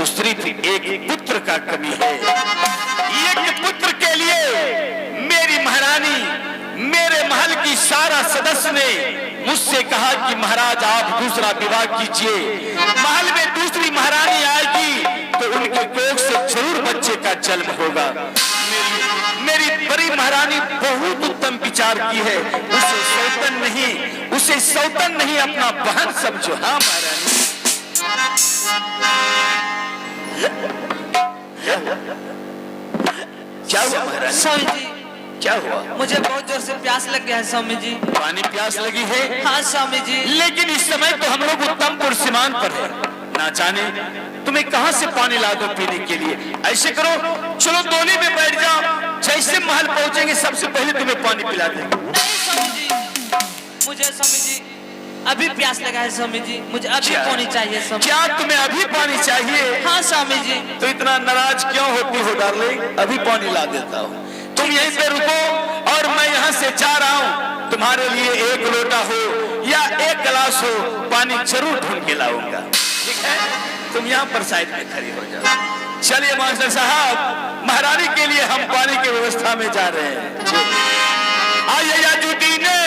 तो सिर्फ एक पुत्र का कमी है। एक पुत्र के लिए मेरी महारानी, मेरे महल की सारा सदस्य ने मुझसे कहा कि महाराज आप दूसरा विवाह कीजिए। महल में दूसरी महारानी आएगी तो उनके कोख से जरूर बच्चे का जन्म होगा। मेरी बड़ी महारानी बहुत उत्तम विचार की है। उसे सौतन नहीं अपना बहन समझो। हाँ महारानी। क्या हुआ महारानी? स्वामी जी क्या हुआ? मुझे बहुत जोर से प्यास लग गया है स्वामी जी। पानी प्यास लगी है? हाँ स्वामी जी। लेकिन इस समय तो हम लोग उत्तम पुरसिमान पर है, ना जाने तुम्हें कहां से पानी ला दो पीने के लिए। ऐसे करो, चलो डोली में बैठ जाओ, जैसे महल पहुंचेंगे सबसे पहले तुम्हें पानी पिला देंगे। नहीं स्वामी जी, मुझे स्वामी जी अभी प्यास लगा है स्वामी जी, मुझे अभी पानी चाहिए स्वामी। क्या तुम्हें अभी पानी चाहिए? हाँ स्वामी जी। तो इतना नाराज क्यों होती हो डार्लिंग? अभी पानी ला देता हूँ, तुम यहीं पे रुको और मैं यहाँ से जा रहा हूँ। तुम्हारे लिए एक लोटा हो या एक गिलास हो, पानी जरूर ढूंढ के लाऊंगा। ठीक है, तुम यहाँ पर साइड में खड़ी हो जाओ। चलिए मास्टर साहब, महारानी के लिए हम पानी की व्यवस्था में जा रहे हैं। आइए या जुटी ने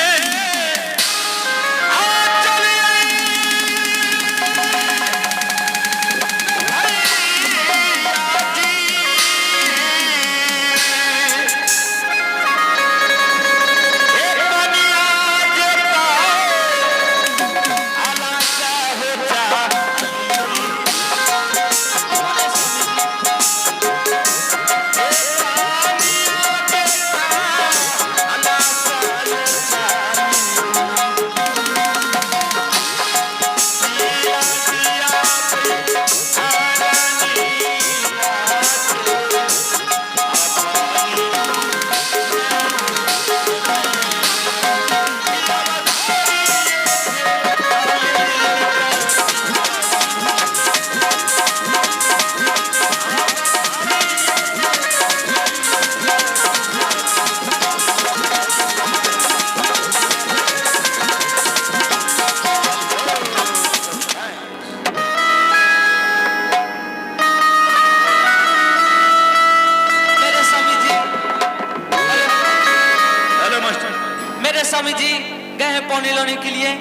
स्वामी जी गए हैं पानी लाने के लिए।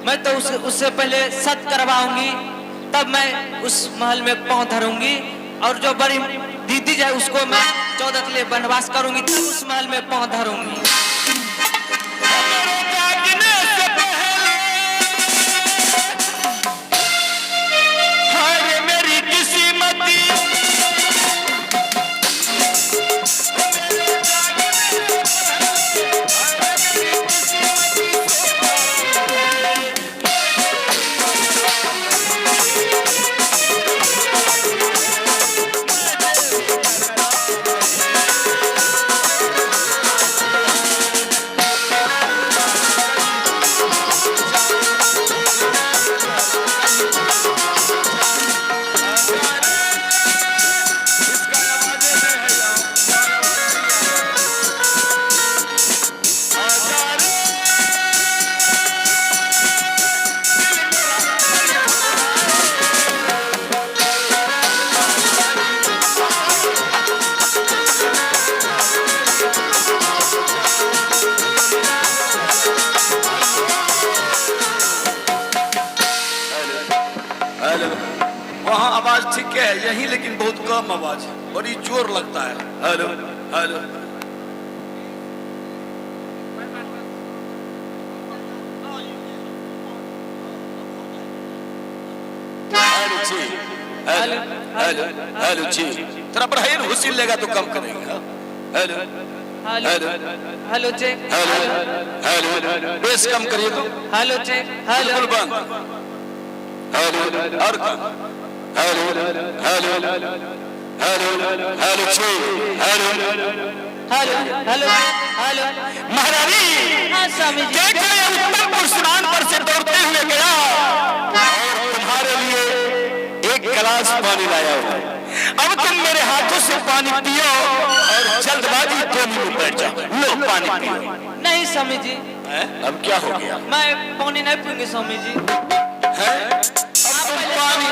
मैं तो उससे पहले सत करवाऊंगी, तब मैं उस महल में पांव धरूंगी और जो बड़ी दीदी जाए उसको मैं 14 के लिए वनवास करूंगी, तब उस महल में पांव धरूंगी। वहाँ आवाज ठीक है यही, लेकिन बहुत कम आवाज, बड़ी जोर लगता है। Hello hello, hello hello hello जी, तेरा बढ़ाइए हुसिल लेगा तो कम करेगा। Hello hello hello check, hello hello, bass कम करिए तो। हेलो चेक, हेलो बंद, हेलो और कम, हेलो हेलो हेलो हेलो जी, हेलो हेलो हेलो हेलो। महारानी हाँ स्वामी जी। देख रहे उत्तम पुरुषमान पर से दौड़ते हुए गया और तुम्हारे लिए एक गिलास पानी लाया हूँ। अब तुम मेरे हाथों से पानी पियो और जल्दबाजी टोली में बैठ जाओ। लो पानी पियो। नहीं स्वामी जी। अब क्या हो गया? मैं पानी नहीं पीऊंगी स्वामी जी। है? अब तुम पानी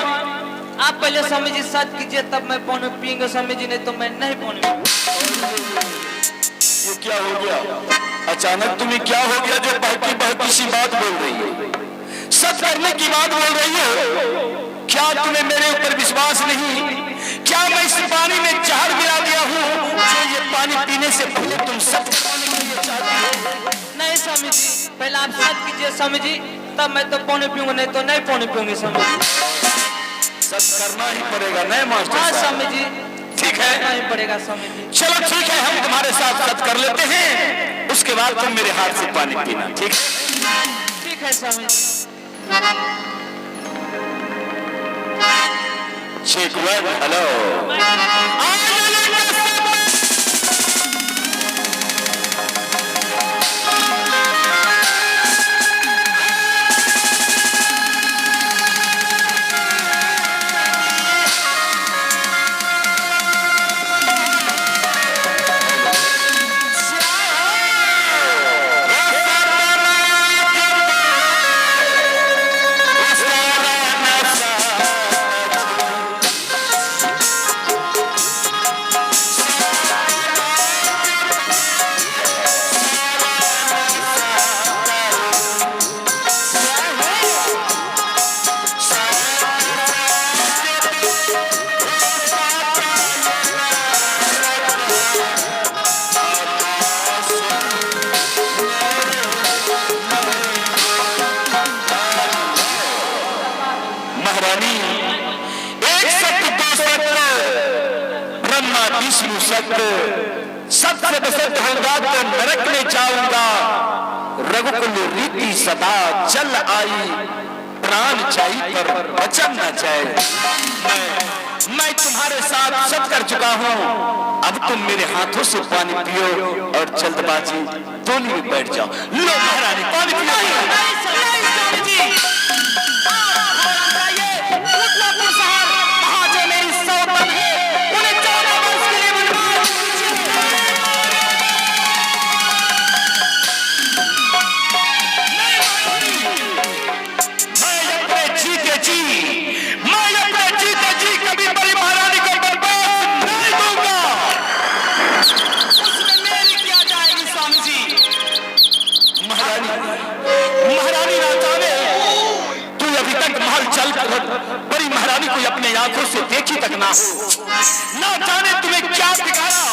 आप पहले स्वामी जी सच कीजिए, तब मैं पानी पियेंगे स्वामी जी, नहीं तो मैं नहीं पानी पियूंगा। ये क्या हो गया? अचानक तुम्हें क्या हो गया जो बहकी बहकी सी बात बोल रही हो? सच करने की बात बोल रही हो? क्या तुम्हें मेरे ऊपर विश्वास नहीं? क्या मैं इस पानी में जहर मिला दिया हूँ जो ये पानी पीने से पहले तुम सच करने के लिए चाहती हो? नहीं स्वामी जी, पहले आप सच कीजिए स्वामी जी, तब मैं तो पानी पीऊंगा, नहीं तो नहीं पानी पीऊंगी स्वामी जी। सच करना ही पड़ेगा नहीं मास्टर हाँ साहब? स्वामी जी, ठीक है, करना ही पड़ेगा स्वामी जी। चलो ठीक है, हम तुम्हारे साथ सच कर लेते हैं, उसके बाद तुम मेरे हाथ से पानी पीना, ठीक है? ठीक है स्वामी जी। Check one, hello. महारानी, एक सत्य दो सत्य, ब्रह्मा विष्णु सत्य, सत्य बसत होगा तो नरक में जाऊंगा, रघुकुल रीति सदा चल आई, प्राण चाहिए पर वचन न जाए। मैं तुम्हारे साथ सच कर चुका हूँ, अब तुम मेरे हाथों से पानी पियो और जल्दबाजी टोली में बैठ जाओ। लो महारानी पानी पियो। बड़ी महारानी को अपने आंखों से देखी तक ना जाने तुम्हें क्या बिगाड़ा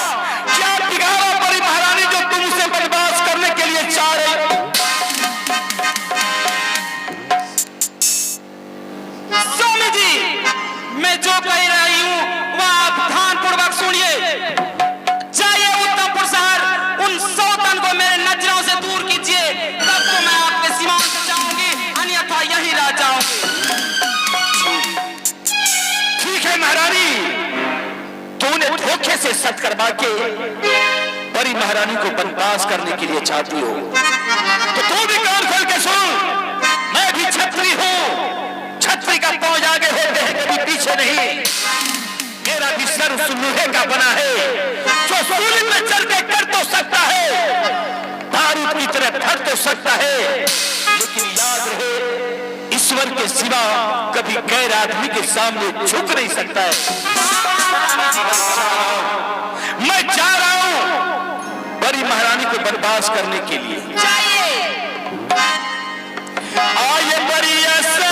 बड़ी महारानी, जो तुम उसे बर्बाद करने के लिए चाह रही। स्वामी जी, मैं जो कह रही हूँ वह आप ध्यानपूर्वक सुनिए। जाइए उत्तमपुर शहर, उन सौतन को मेरे नजरों से दूर कीजिए, तब तो मैं आपके सीमांत से जाऊंगी, अन्यथा यही रह जाऊंगी। महारानी, तूने धोखे से सत करवा के बड़ी महारानी को बनवास करने के लिए चाहती हो, तो तू भी कान खोल के सुन। मैं भी छत्री हूँ, छत्री का पौज आगे होते हैं कभी पीछे नहीं। मेरा भी सर लोहे का बना है, जो सूली में चल के कर तो सकता है, बारूद की तरह फट तो सकता है, लेकिन याद रहे ईश्वर के सिवा कभी गैर आदमी के सामने झुक नहीं सकता है। मैं जा रहा हूं बड़ी महारानी को बर्बाद करने के लिए। आइए बड़ी ऐसे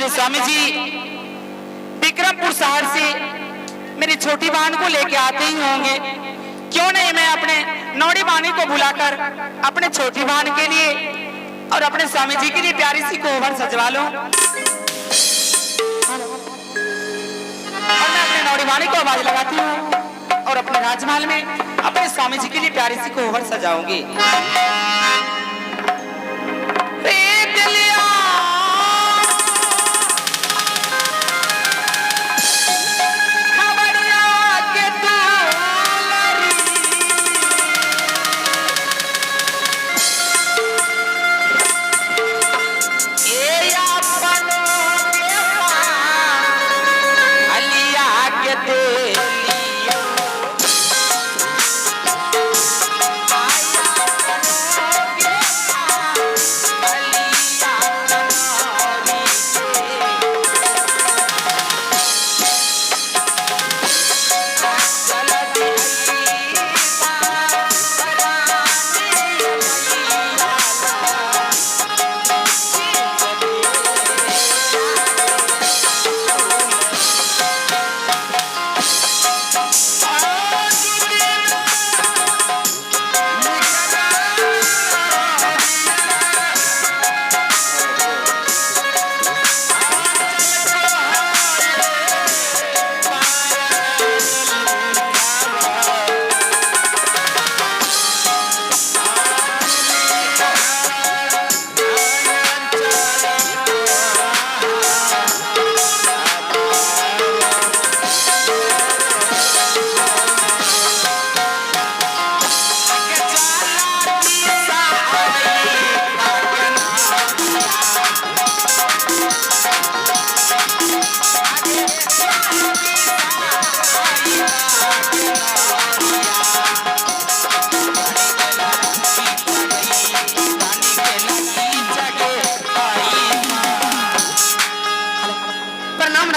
मेरे स्वामी जी विक्रमपुर शहर से मेरी छोटी बहन को लेके आते ही होंगे। क्यों नहीं मैं अपने नौड़ी बानी को बुलाकर अपने छोटी बहन के लिए और अपने स्वामी जी के लिए प्यारी सी कोहबर सजवा लूं। और मैं अपने नौड़ी बानी को आवाज लगाती हूँ और अपने राजमहल में अपने स्वामी जी के लिए प्यारी सी कोहबर सजाऊंगी।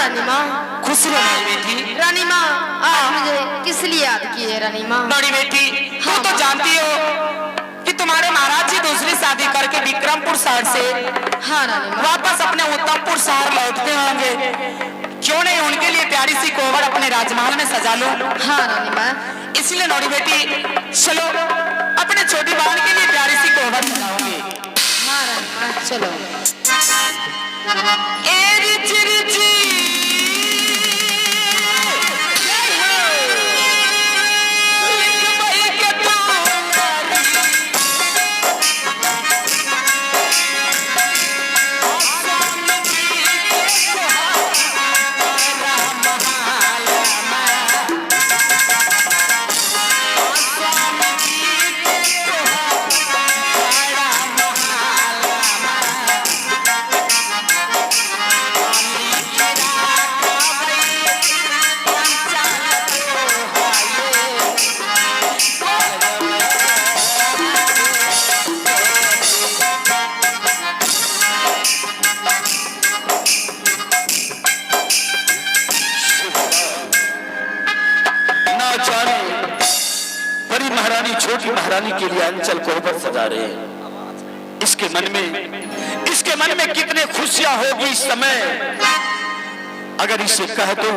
रानी माँ। खुश रहो बेटी। रानी माँ आज मुझे किस लिए याद की है रानी माँ? बड़ी बेटी तू तो जानती हो कि तुम्हारे महाराज जी दूसरी शादी करके विक्रमपुर शहर से हाँ रानी माँ। वापस अपने उत्तमपुर शहर लौटते होंगे। क्यों नहीं उनके लिए प्यारी सी कोहबर अपने राजमहल में सजा लो। हाँ रानी माँ। इसलिए नौड़ी बेटी चलो अपने छोटी बहन के लिए प्यारी सी कोहबर सजाओगे। हाँ रानी माँ चलो। छोटी महारानी के लिए अंचल कोहबर सजा रहे हैं। इसके मन में कितने खुशियां होगी इस समय। अगर इसे कह दो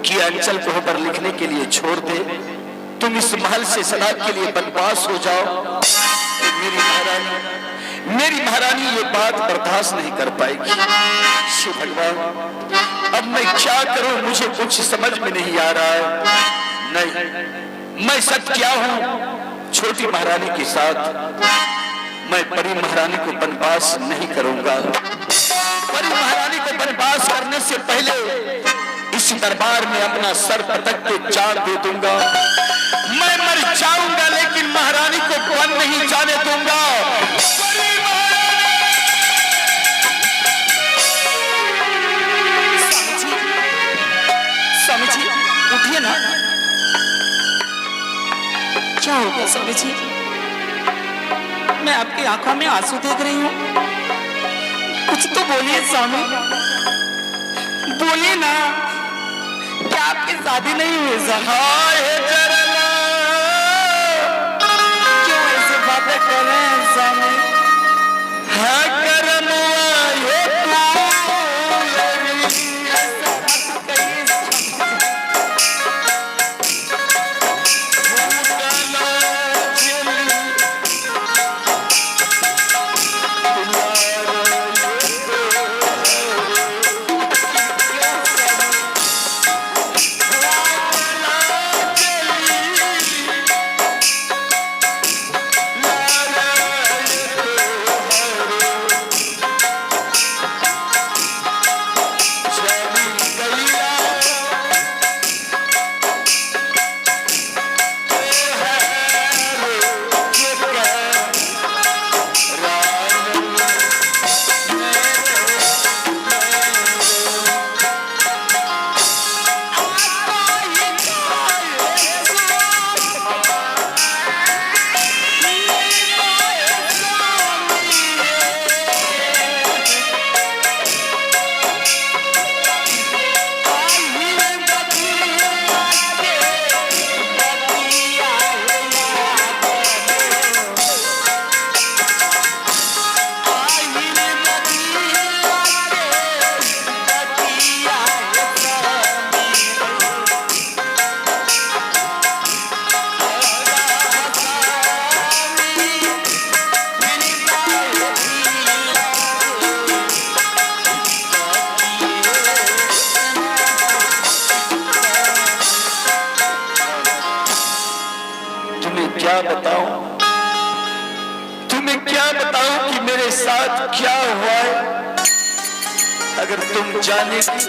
कि अंचल कोहबर लिखने के लिए छोड़ दे, तुम इस महल से सदा के लिए बनवास हो जाओ, तो मेरी महारानी ये बात बर्दाश्त नहीं कर पाएगी। शिव भगवान अब मैं क्या करूं, मुझे कुछ समझ में नहीं आ रहा है। नहीं, मैं सच क्या हूं, छोटी महारानी के साथ मैं बड़ी महारानी को बनवास नहीं करूंगा। बड़ी महारानी को बनवास करने से पहले इस दरबार में अपना सर पटक के चार दे दूंगा। मैं मर जाऊंगा लेकिन महारानी को बन नहीं जाने दूंगा। स्वामी जी उठिए ना। क्या हो गया स्वामी जी? मैं आपकी आंखों में आंसू देख रही हूँ। कुछ तो बोलिए स्वामी, बोलिए ना। क्या आपकी शादी नहीं हुई? क्यों ऐसे बातें कर रहे हैं स्वामी? हाँ करम क्या बताऊं, तुम्हें क्या बताऊं कि मेरे साथ क्या हुआ है। अगर तुम जानेगी,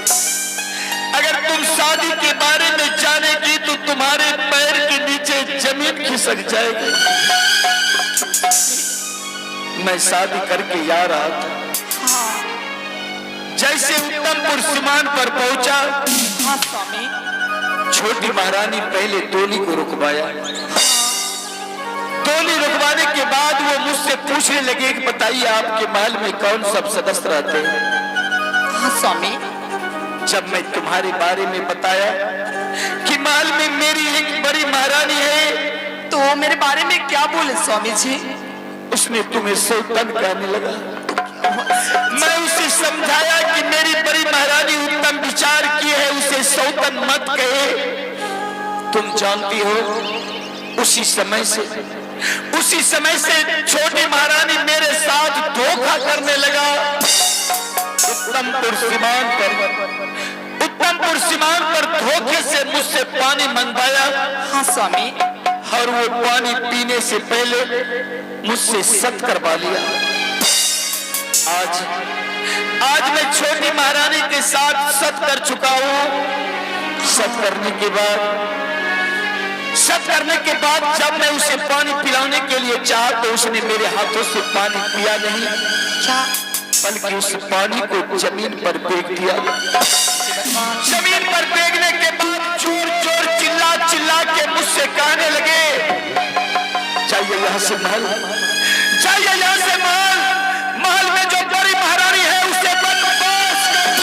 अगर तुम शादी के बारे में जानेगी तो तुम्हारे पैर के नीचे जमीन खिसक जाएगी। मैं शादी करके आ रहा था, जैसे उत्तमपुर सीमान पर पहुंचा, हाँ स्वामी। छोटी महारानी पहले टोली को रुकवाया। टोली रुकवाने के बाद वो मुझसे पूछने लगे कि बताइए आपके महल में कौन सब सदस्य रहते हैं। हाँ स्वामी। जब मैं तुम्हारे बारे में बताया कि महल में मेरी एक बड़ी महारानी है, तो वो मेरे बारे में क्या बोले स्वामी जी? उसने तुम्हें सौतन कहने लगा। मैं उसे समझाया कि मेरी बड़ी महारानी उत्तम विचार किए है, उसे सौतन मत कहे। तुम जानती हो उसी समय से छोटी महारानी मेरे साथ धोखा करने लगा। उत्तमपुर सीमान पर धोखे से मुझसे पानी मंगवाया। हाँ स्वामी। और वो पानी पीने से पहले मुझसे सत करवा लिया। आज मैं छोटी महारानी के साथ सत कर चुका हूं। सत करने के बाद जब मैं उसे पानी पिलाने के लिए चाहा तो उसने मेरे हाथों से पानी पिया नहीं, क्या? बल्कि उस पानी को जमीन पर फेंक दिया। जमीन पर फेंकने के बाद जोर जोर चिल्ला के मुझसे कहने लगे, जाइए यहाँ से महल, जाइए यहाँ से महल में जो बड़ी महारानी है उसे बंदोबस्त कर।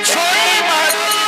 छोटी महारानी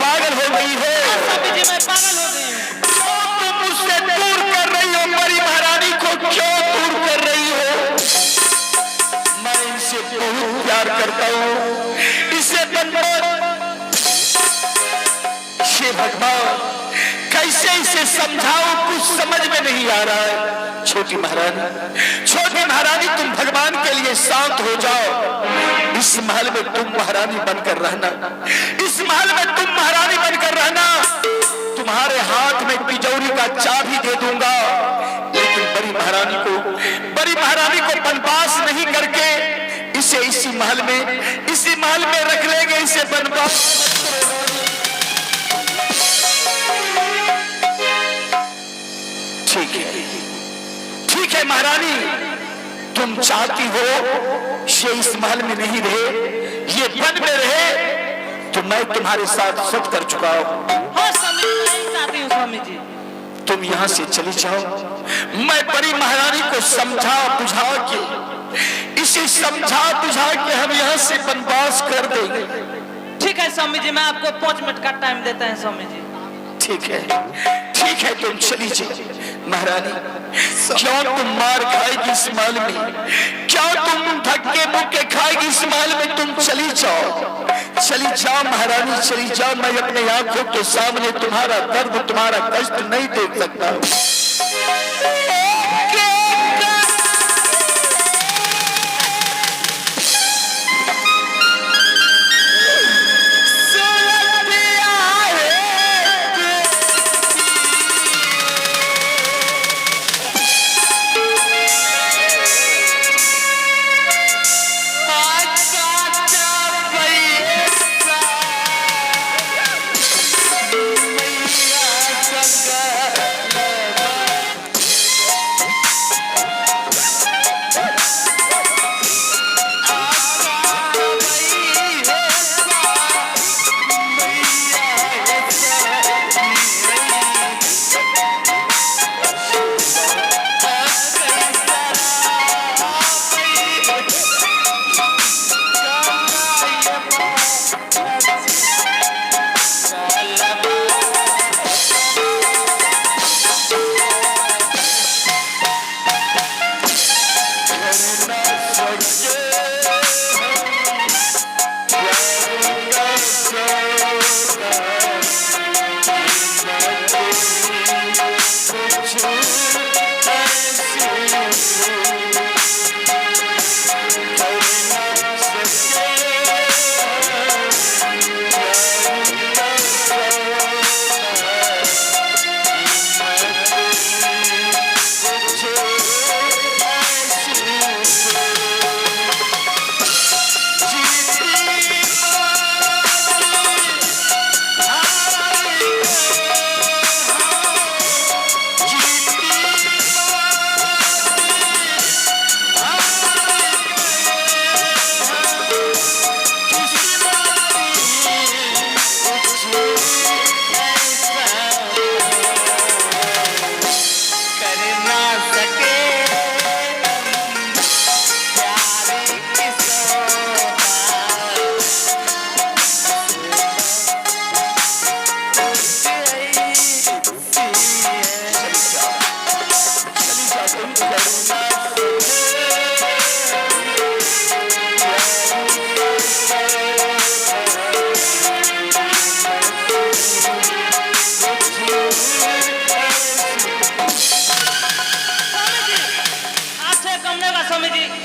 पागल हो गई हो। स्वामी जी मैं पागल हो गई हूँ। तुम मुझसे दूर कर रही हो, बड़ी महारानी को क्यों दूर कर रही हो? मैं इनसे बहुत प्यार करता हूँ, इसे ये भगवान कैसे इसे समझाऊं, कुछ समझ में नहीं आ रहा है। छोटी महारानी तुम भगवान के लिए शांत हो जाओ। इस महल में तुम महारानी बनकर रहना, इस महल में तुम महारानी बनकर रहना। तुम्हारे हाथ में तिजोरी का चाबी दे दूंगा, लेकिन बड़ी महारानी को बनवास नहीं करके इसे इसी महल में रख लेंगे। इसे बनवास ठीक है महारानी, तुम चाहती हो ये इस महल में नहीं रहे, ये वन में रहे, तो मैं तुम्हारे साथ सत कर चुका हूं। हाँ स्वामी मैं चाहती हूँ स्वामी जी। तुम यहाँ से चली जाओ। मैं बड़ी महारानी को समझा बुझा के इस इसे समझा बुझा के हम यहाँ से वनवास कर देंगे। ठीक है स्वामी जी, मैं आपको 5 मिनट का टाइम देता है स्वामी जी। ठीक है तुम चली जाओ। महारानी, क्यों तुम मार खाएगी इस महल में? क्यों तुम धक्के मुक्के खाएगी इस महल में? तुम चली जाओ महारानी, चली जाओ। मैं अपने आंखों के सामने तुम्हारा दर्द, तुम्हारा कष्ट नहीं देख सकता।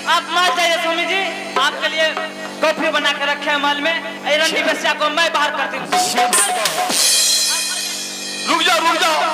आप मान जाइए स्वामी जी, आपके लिए कॉफी बना के रखे हैं महल में। रंडी बेस्या को मैं बाहर करती हूँ। रुक जाओ।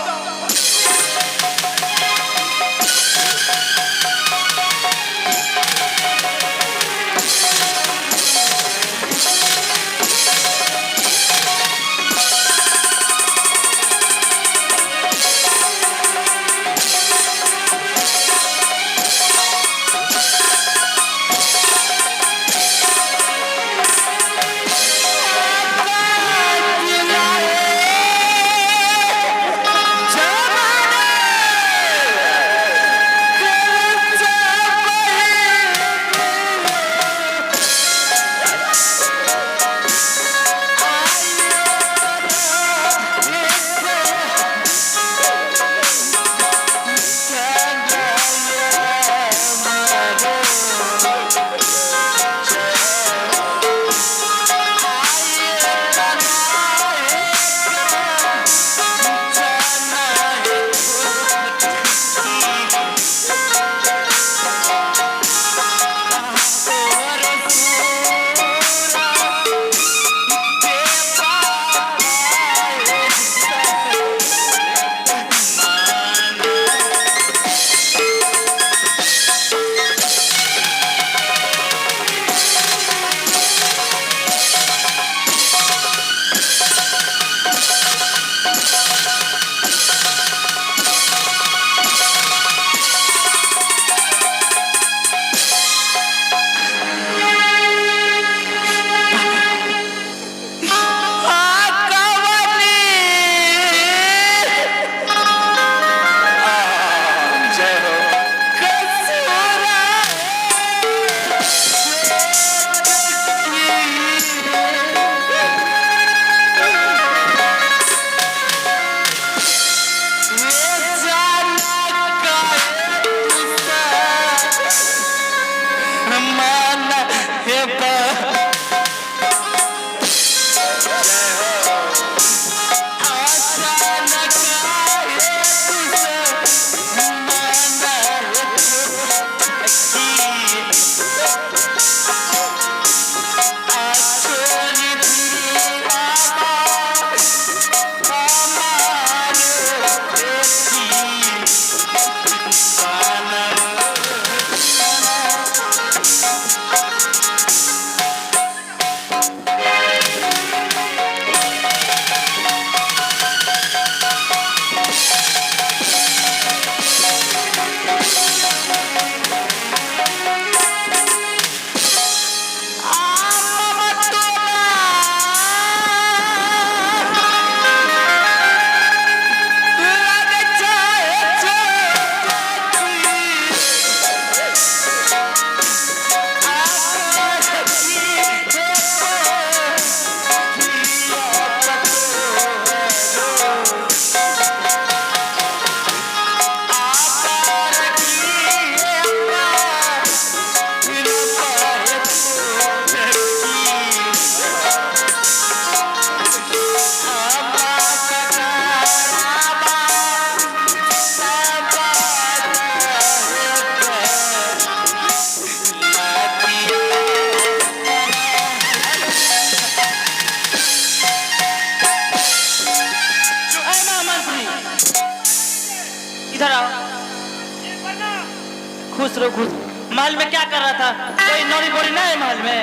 खुश रहो खुश। महल में क्या कर रहा था? कोई नौरी बोरी ना है महल में?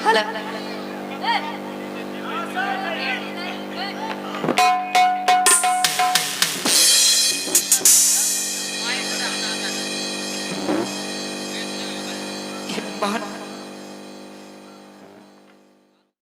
हेलो ये बात